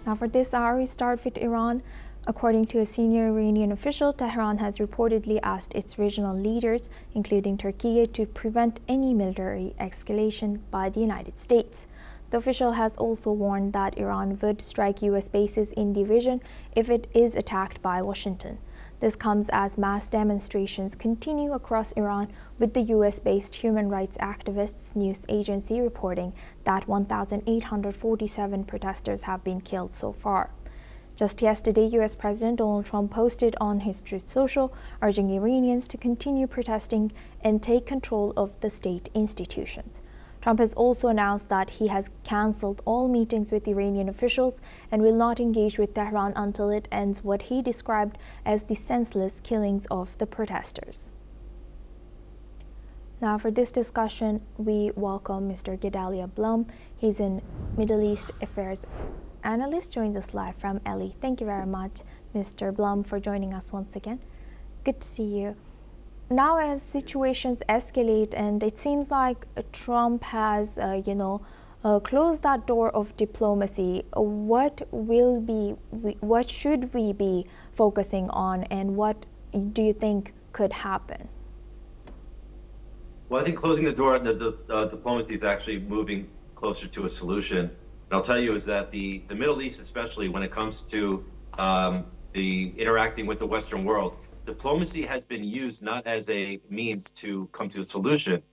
Now for this hour, we start with Iran. According to a senior Iranian official, Tehran has reportedly asked its regional leaders, including Turkey, to prevent any military escalation by the United States. The official has also warned that Iran would strike U.S. bases in the region if it is attacked by Washington. This comes as mass demonstrations continue across Iran, with the U.S.-based human rights activists news agency reporting that 1,847 protesters have been killed so far. Just yesterday, U.S. President Donald Trump posted on his Truth Social, urging Iranians to continue protesting and take control of the state institutions. Trump has also announced that he has cancelled all meetings with Iranian officials and will not engage with Tehran until it ends what he described as the senseless killings of the protesters. Now, for this discussion, we welcome Mr. Gedalia Blum. He's a Middle East Affairs analyst, joins us live from LA. Thank you very much, Mr. Blum, for joining us once again. Good to see you. Now, as situations escalate, and it seems like Trump has, closed that door of diplomacy, what should we be focusing on, and what do you think could happen? Well, I think closing the door on the diplomacy is actually moving closer to a solution. And I'll tell you is that the Middle East, especially when it comes to the interacting with the Western world, diplomacy has been used not as a means to come to a solution,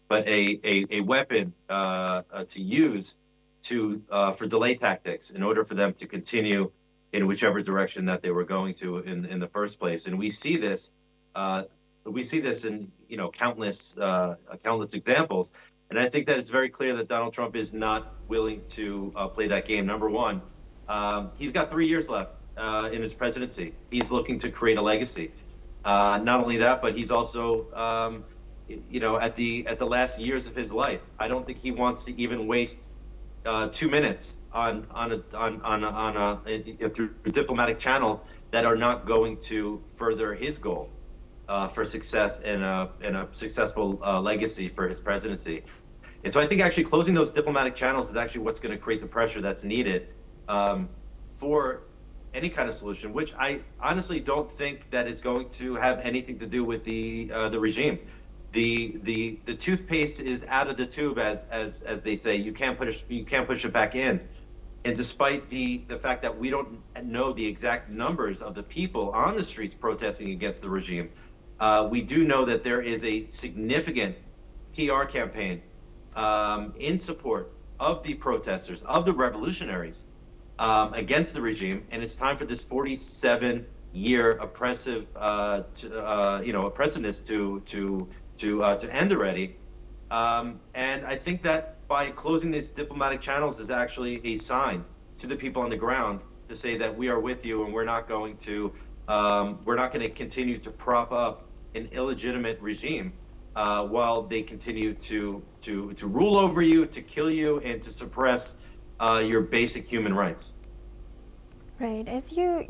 but a weapon to use for delay tactics in order for them to continue in whichever direction that they were going to in the first place. And we see this in countless examples. And I think that it's very clear that Donald Trump is not willing to play that game. Number one, he's got 3 years left in his presidency. He's looking to create a legacy. Not only that, but he's also, at the last years of his life. I don't think he wants to even waste 2 minutes through diplomatic channels that are not going to further his goal for success and a successful legacy for his presidency. And so I think actually closing those diplomatic channels is actually what's going to create the pressure that's needed for any kind of solution, which I honestly don't think that it's going to have anything to do with the regime. The toothpaste is out of the tube, as they say. You can't push it back in. And despite the fact that we don't know the exact numbers of the people on the streets protesting against the regime, we do know that there is a significant PR campaign in support of the protesters, of the revolutionaries, against the regime, and it's time for this 47-year oppressiveness to end already. And I think that by closing these diplomatic channels is actually a sign to the people on the ground to say that we are with you, and we're not going to continue to prop up an illegitimate regime while they continue to rule over you, to kill you, and to suppress your basic human rights. Right. As you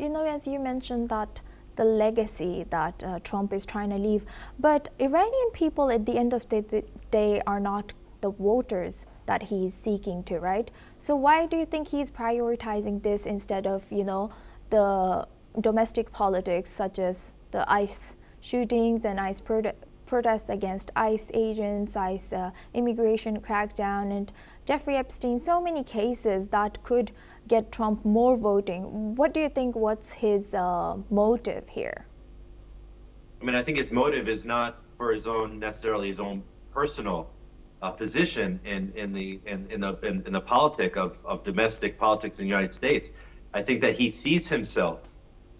mentioned that the legacy that Trump is trying to leave, but Iranian people at the end of the day are not the voters that he's seeking to, right? So why do you think he's prioritizing this instead of, the domestic politics such as the ICE shootings and ICE protests against ICE agents, ICE immigration crackdown, and Jeffrey Epstein, so many cases that could get Trump more voting? What do you think, what's his motive here? I mean, I think his motive is not for necessarily his own personal position in the politic of domestic politics in the United States. I think that he sees himself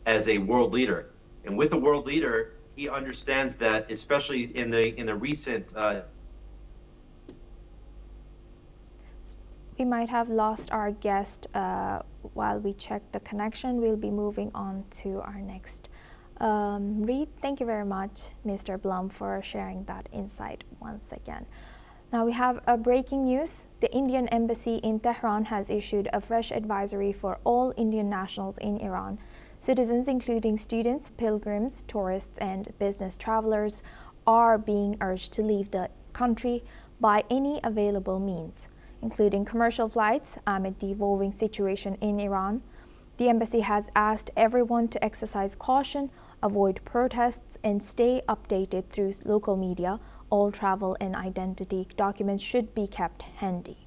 as a world leader, and with a world leader, he understands that, especially in the recent. We might have lost our guest while we check the connection. We'll be moving on to our next read. Thank you very much, Mr. Blum, for sharing that insight once again. Now we have a breaking news. The Indian embassy in Tehran has issued a fresh advisory for all Indian nationals in Iran. Citizens, including students, pilgrims, tourists, and business travelers, are being urged to leave the country by any available means. including commercial flights, amid the evolving situation in Iran. The embassy has asked everyone to exercise caution, avoid protests, and stay updated through local media. All travel and identity documents should be kept handy.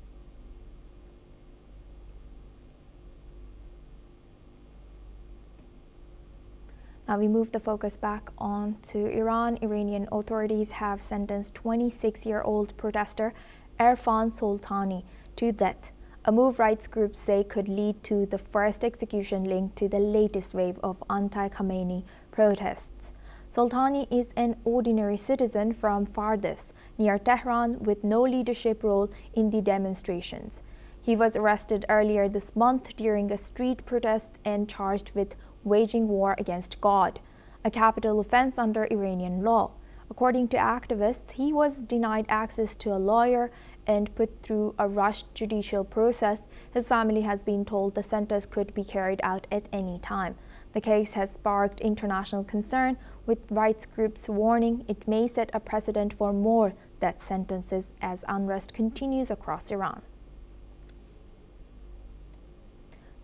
Now we move the focus back on to Iran. Iranian authorities have sentenced 26-year-old protester Erfan Soltani to death, a move rights groups say could lead to the first execution linked to the latest wave of anti-Khamenei protests. Soltani is an ordinary citizen from Fardis, near Tehran, with no leadership role in the demonstrations. He was arrested earlier this month during a street protest and charged with waging war against God, a capital offense under Iranian law. According to activists, he was denied access to a lawyer and put through a rushed judicial process. His family has been told the sentence could be carried out at any time. The case has sparked international concern, with rights groups warning it may set a precedent for more death sentences as unrest continues across Iran.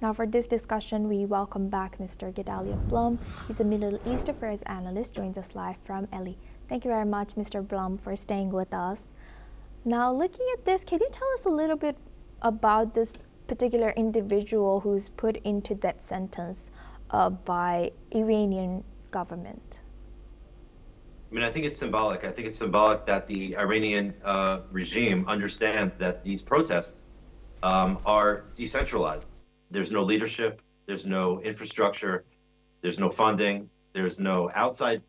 Now for this discussion, we welcome back Mr. Gedalia Blum. He's a Middle East Affairs analyst, joins us live from Eli. Thank you very much, Mr. Blum, for staying with us. Now, looking at this, can you tell us a little bit about this particular individual who's put into death sentence by Iranian government? I mean, I think it's symbolic. I think it's symbolic that the Iranian regime understands that these protests are decentralized. There's no leadership, there's no infrastructure, there's no funding, there's no outside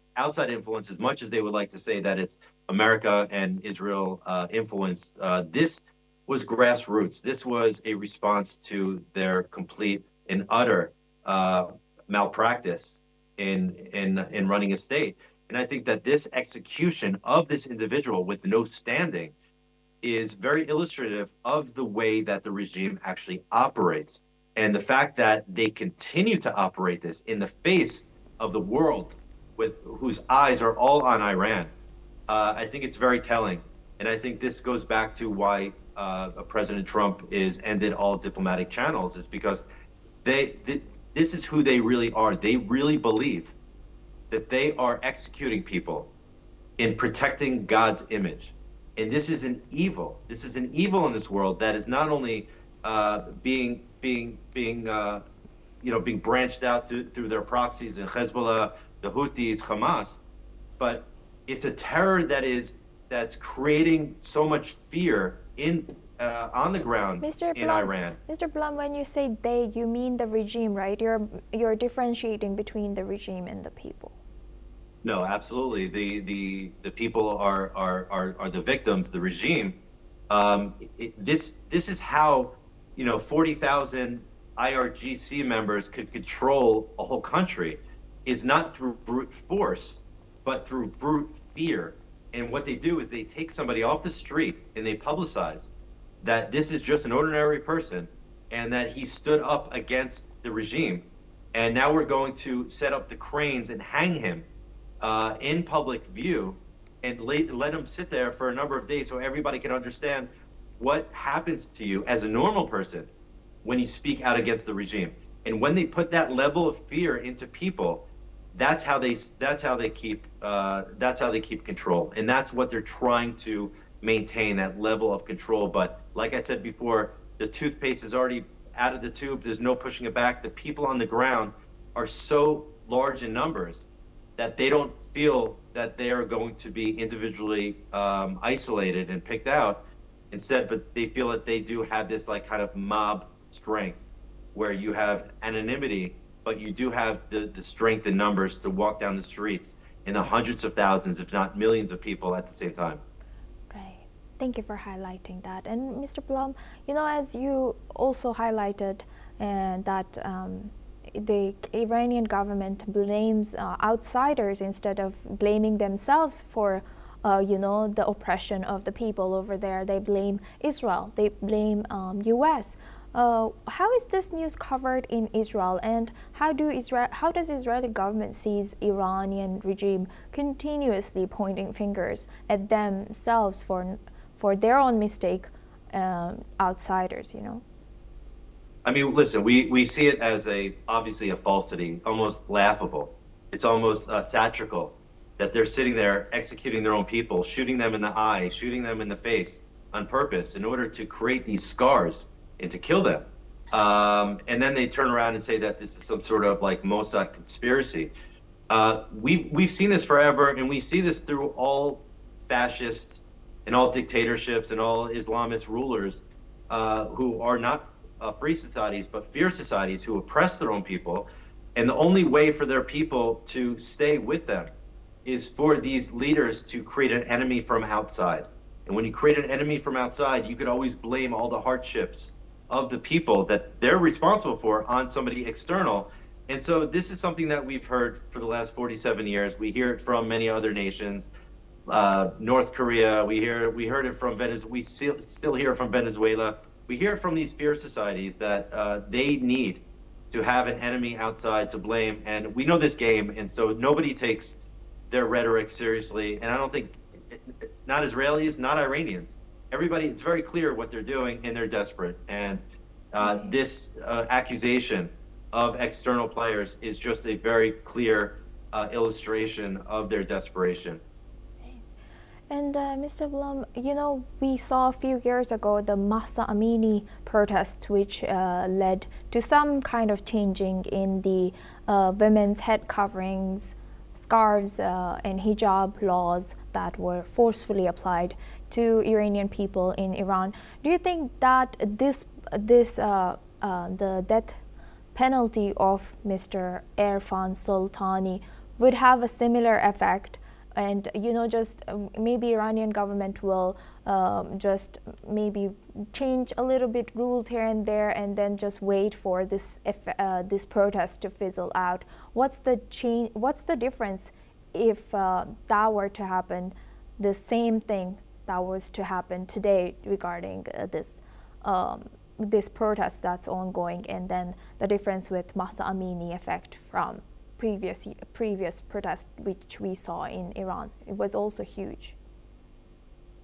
influence, as much as they would like to say that it's America and Israel influenced. This was grassroots. This was a response to their complete and utter malpractice in running a state. And I think that this execution of this individual with no standing is very illustrative of the way that the regime actually operates. And the fact that they continue to operate this in the face of the world with whose eyes are all on Iran, I think it's very telling. And I think this goes back to why President Trump is ended all diplomatic channels, is because this is who they really are. They really believe that they are executing people in protecting God's image. And this is an evil. This is an evil in this world that is not only being branched out through their proxies in Hezbollah, the Houthis, Hamas, but it's a terror that's creating so much fear on the ground in Iran. Mr. Blum, when you say they, you mean the regime, right? You're differentiating between the regime and the people. No, absolutely. The people are the victims. The regime. This is how 40,000 IRGC members could control a whole country. Is not through brute force, but through brute fear. And what they do is they take somebody off the street and they publicize that this is just an ordinary person and that he stood up against the regime. And now we're going to set up the cranes and hang him in public view and let him sit there for a number of days so everybody can understand what happens to you as a normal person when you speak out against the regime. And when they put that level of fear into people, that's how they keep control, and that's what they're trying to maintain, that level of control. But like I said before, the toothpaste is already out of the tube. There's no pushing it back. The people on the ground are so large in numbers that they don't feel that they are going to be individually isolated and picked out. Instead, but they feel that they do have this like kind of mob strength, where you have anonymity, but you do have the strength in numbers to walk down the streets in the hundreds of thousands, if not millions of people at the same time. Right. Thank you for highlighting that. And Mr. Blum, as you also highlighted that the Iranian government blames outsiders instead of blaming themselves for the oppression of the people over there. They blame Israel. They blame U.S. How is this news covered in Israel, and how does Israeli government sees Iranian regime continuously pointing fingers at themselves for their own mistake outsiders, you know? I mean, listen, we see it as obviously a falsity, almost laughable. It's almost satirical that they're sitting there executing their own people, shooting them in the eye, shooting them in the face on purpose in order to create these scars and to kill them. And then they turn around and say that this is some sort of like Mossad conspiracy. We've seen this forever, and we see this through all fascists and all dictatorships and all Islamist rulers who are not free societies, but fierce societies who oppress their own people. And the only way for their people to stay with them is for these leaders to create an enemy from outside. And when you create an enemy from outside, you could always blame all the hardships of the people that they're responsible for on somebody external. And so this is something that we've heard for the last 47 years. We hear it from many other nations. North Korea, we heard it from Venezuela. We still hear it from Venezuela. We hear it from these fierce societies that they need to have an enemy outside to blame. And we know this game, and so nobody takes their rhetoric seriously. And I don't think, not Israelis, not Iranians. Everybody, it's very clear what they're doing, and they're desperate. And this accusation of external players is just a very clear illustration of their desperation. And Mr. Blum, you know, we saw a few years ago the Mahsa Amini protest, which led to some kind of changing in the women's head coverings, scarves, and hijab laws that were forcefully applied to Iranian people in Iran. Do you think that the death penalty of Mr. Erfan Soltani would have a similar effect? And, you know, just maybe Iranian government will just maybe change a little bit rules here and there, and then just wait for this protest to fizzle out. What's the change? What's the difference if that were to happen? The same thing that was to happen today regarding this protest that's ongoing, and then the difference with Mahsa Amini effect from previous protest which we saw in Iran. It was also huge.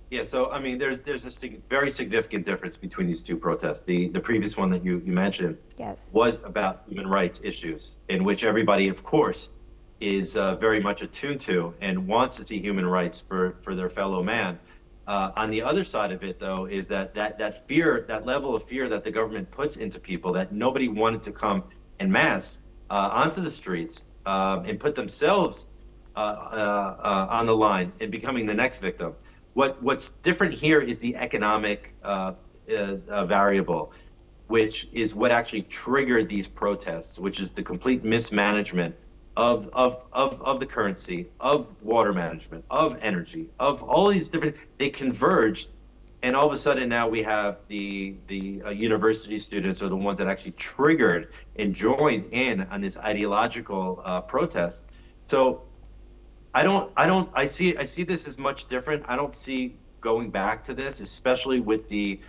Yeah, so I mean, there's a very significant difference between these two protests. The previous one that you mentioned, yes, was about human rights issues, in which everybody, of course, is very much attuned to and wants to see human rights for their fellow man. On the other side of it, though, is that fear, that level of fear that the government puts into people, that nobody wanted to come en masse onto the streets and put themselves on the line and becoming the next victim. What's different here is the economic variable, which is what actually triggered these protests, which is the complete mismanagement of the currency, of water management, of energy, of all these different, they converged. And all of a sudden now we have the university students are the ones that actually triggered and joined in on this ideological protest. So I see this as much different. I don't see going back to this, especially with the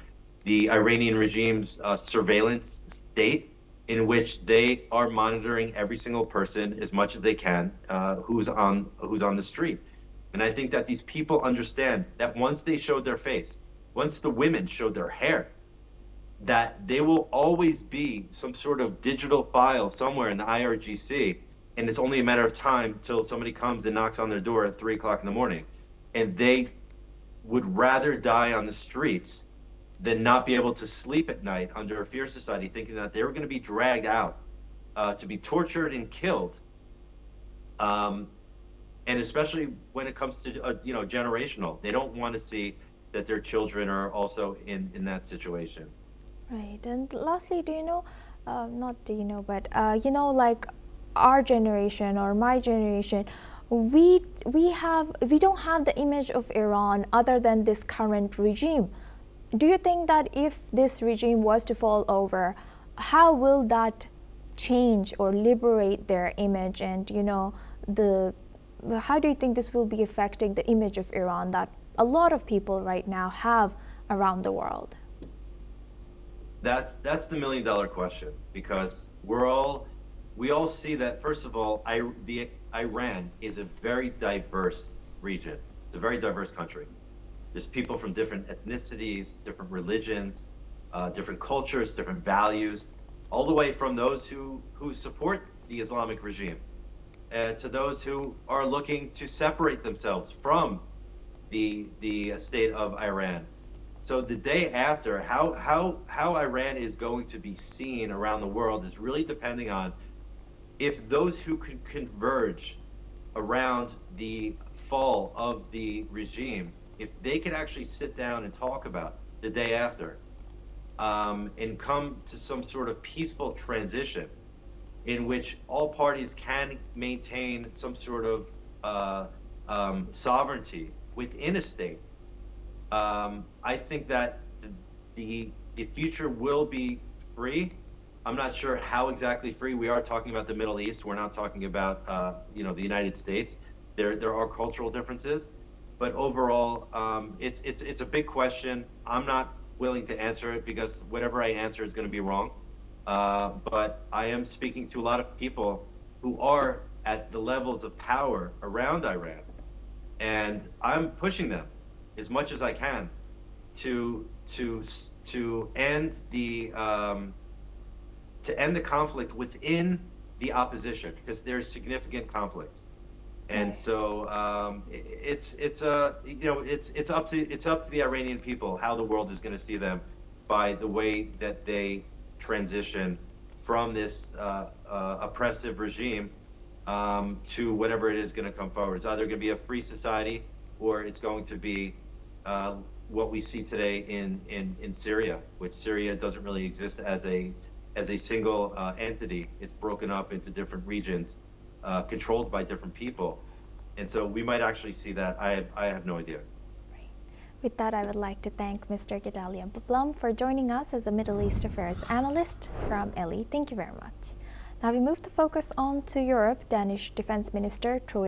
Iranian regime's surveillance state, in which they are monitoring every single person as much as they can who's on the street. And I think that these people understand that once they showed their face, once the women showed their hair, that they will always be some sort of digital file somewhere in the IRGC, and it's only a matter of time till somebody comes and knocks on their door at 3 o'clock in the morning. And they would rather die on the streets than not be able to sleep at night under a fierce society, thinking that they were going to be dragged out to be tortured and killed. And especially when it comes to generational, they don't want to see that their children are also in that situation. Right. And lastly, do you know, not do you know, but like our generation or my generation, we don't have the image of Iran other than this current regime. Do you think that if this regime was to fall over, how will that change or liberate their image? And how do you think this will be affecting the image of Iran that a lot of people right now have around the world? That's the $1 million question, because we all see that, first of all, Iran is a very diverse region. It's a very diverse country. There's people from different ethnicities, different religions, different cultures, different values, all the way from those who support the Islamic regime to those who are looking to separate themselves from the state of Iran. So the day after, how Iran is going to be seen around the world is really depending on if those who can converge around the fall of the regime, if they could actually sit down and talk about the day after, and come to some sort of peaceful transition in which all parties can maintain some sort of sovereignty within a state, I think that the future will be free. I'm not sure how exactly free. We are talking about the Middle East. We're not talking about the United States. There are cultural differences, but overall, it's a big question. I'm not willing to answer it because whatever I answer is going to be wrong. But I am speaking to a lot of people who are at the levels of power around Iran, and I'm pushing them as much as I can to end the conflict within the opposition, because there's significant conflict, and so it's up to the Iranian people how the world is going to see them by the way that they transition from this oppressive regime to whatever it is going to come forward. It's either going to be a free society or it's going to be what we see today in Syria, which Syria doesn't really exist as a single entity. It's broken up into different regions, controlled by different people, and so we might actually see that. I have no idea. With that, I would like to thank Mr. Gedalia Bublam for joining us as a Middle East Affairs analyst from ELI. Thank you very much. Now we move to focus on to Europe. Danish Defense Minister Troy